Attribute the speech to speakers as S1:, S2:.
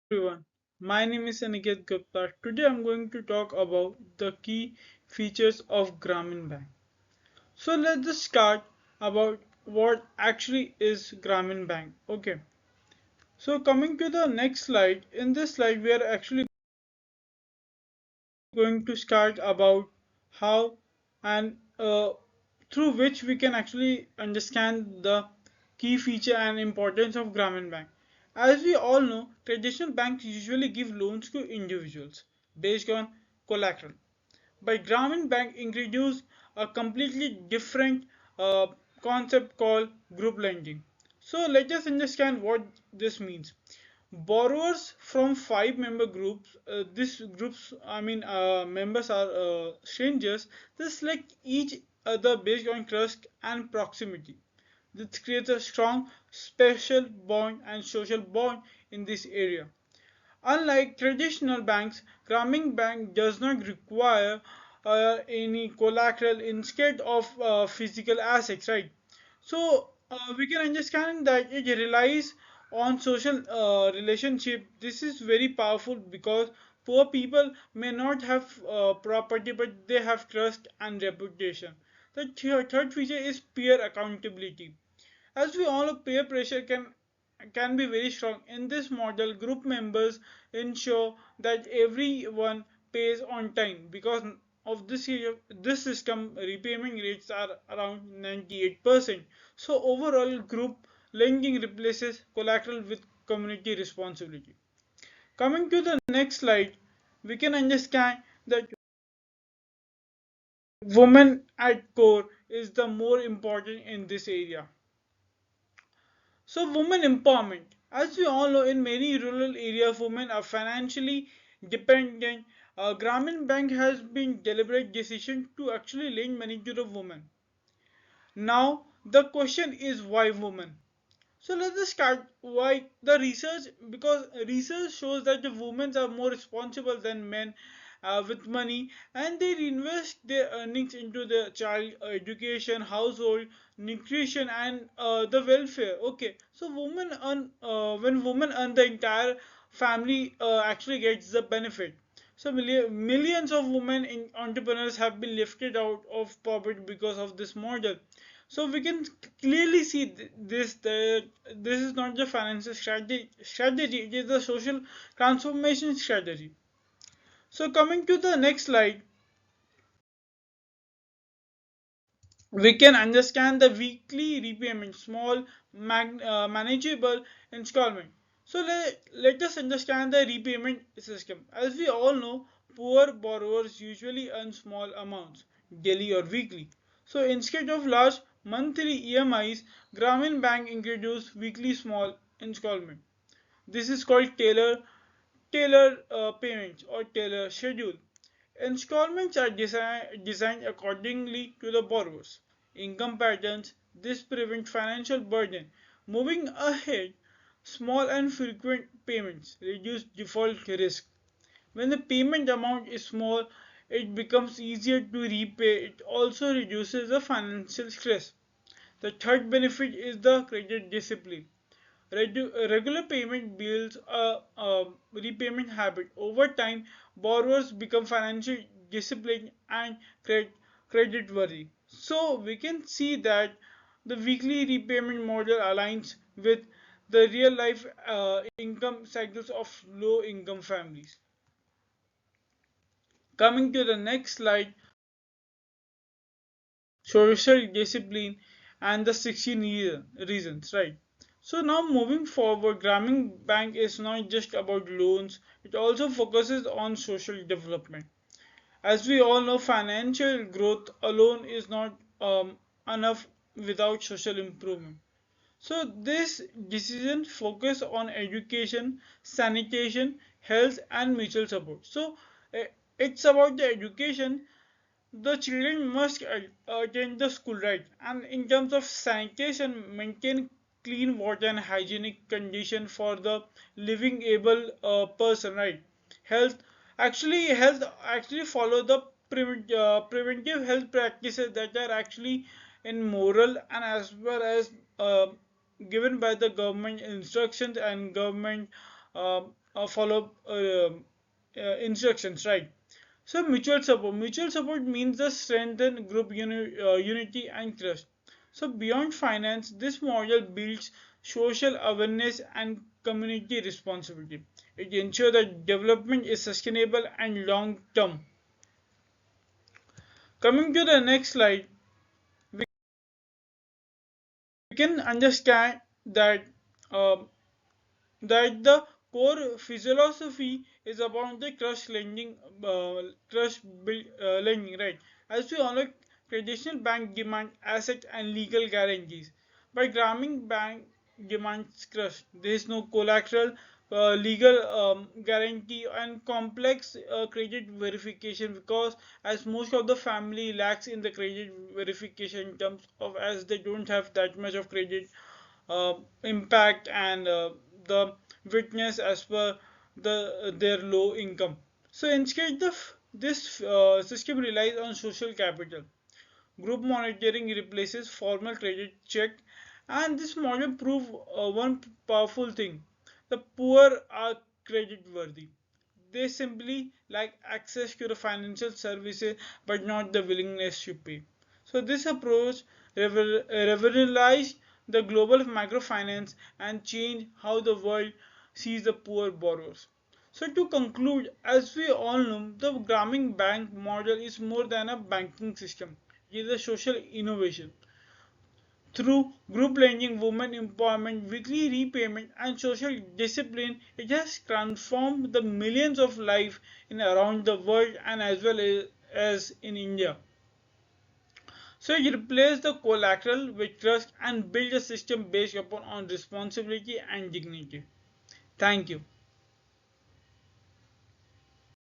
S1: Everyone, my name is Aniket Gupta. Today I'm going to talk about the key features of Grameen Bank. So let's just start about what actually is Grameen Bank. Okay. So coming to the next slide, in this slide we are actually going to start about how and through which we can actually understand the key feature and importance of Grameen Bank. As we all know, traditional banks usually give loans to individuals based on collateral. But Grameen Bank introduced a completely different concept called group lending. So let us understand what this means. Borrowers from five member groups, these groups, members are strangers, they select each other based on trust and proximity. This creates a strong special bond and social bond in this area. Unlike traditional banks, Grameen Bank does not require any collateral instead of physical assets, right? So we can understand that it relies on social relationship. This is very powerful because poor people may not have property, but they have trust and reputation. The third feature is peer accountability. As we all know, peer pressure can be very strong. In this model, group members ensure that everyone pays on time because of this system repayment rates are around 98%. So overall group lending replaces collateral with community responsibility. Coming to the next slide, we can understand that women at core is the more important in this area. So, women empowerment. As we all know, in many rural areas, women are financially dependent. Grameen Bank has been deliberate decision to actually lend money to the women. Now, the question is why women? So let's just start why the research, because research shows that the women are more responsible than men with money, and they invest their earnings into the child education, household nutrition, and the welfare. Okay, so women earn when women earn, the entire family actually gets the benefit. So millions of women in entrepreneurs have been lifted out of poverty because of this model. So we can clearly see this, that this is not the financial strategy, it is the social transformation strategy. So coming to the next slide, we can understand the weekly repayment, small manageable installment. So let us understand the repayment system. As we all know, poor borrowers usually earn small amounts daily or weekly. So instead of large monthly EMIs, Grameen Bank introduced weekly small installment. This is called tailor payments or tailor schedule. Installments are designed accordingly to the borrower's income patterns. This prevents financial burden. Moving ahead, small and frequent payments reduce default risk. When the payment amount is small, it becomes easier to repay. It also reduces the financial stress. The third benefit is the credit discipline. Regular payment builds a repayment habit. Over time, borrowers become financially disciplined and credit worthy. So we can see that the weekly repayment model aligns with the real life income cycles of low income families. Coming to the next slide, social discipline and the 16 reasons, right? So now moving forward, Grameen Bank is not just about loans, it also focuses on social development. As we all know, financial growth alone is not enough without social improvement. So this decision focus on education, sanitation, health, and mutual support. So it's about the education. The children must attend the school, right? And in terms of sanitation, maintain clean water and hygienic condition for the living able person, right? Health health actually follow the preventive health practices that are actually in moral and as well as given by the government instructions and government follow instructions, right? So mutual support means the strengthen group unity and trust. So beyond finance, this model builds social awareness and community responsibility. It ensures that development is sustainable and long term. Coming to the next slide, we can understand that uh, the core philosophy is about the lending, right? As we all know, traditional bank demand asset and legal guarantees, but Grameen Bank demands trust. There is no collateral, legal guarantee, and complex credit verification because as most of the family lacks in the credit verification in terms of as they don't have that much of credit impact and the witness as per their low income. So instead, this system relies on social capital. Group monitoring replaces formal credit check, and this model prove one powerful thing: the poor are credit worthy. They simply lack access to the financial services, but not the willingness to pay. So this approach revolutionized the global microfinance and changed how the world sees the poor borrowers. So to conclude, as we all know, the Grameen Bank model is more than a banking system. It is a social innovation. Through group lending, women empowerment, weekly repayment, and social discipline, it has transformed the millions of lives in around the world and as well as in India. So it replaced the collateral with trust and built a system based upon on responsibility and dignity. Thank you.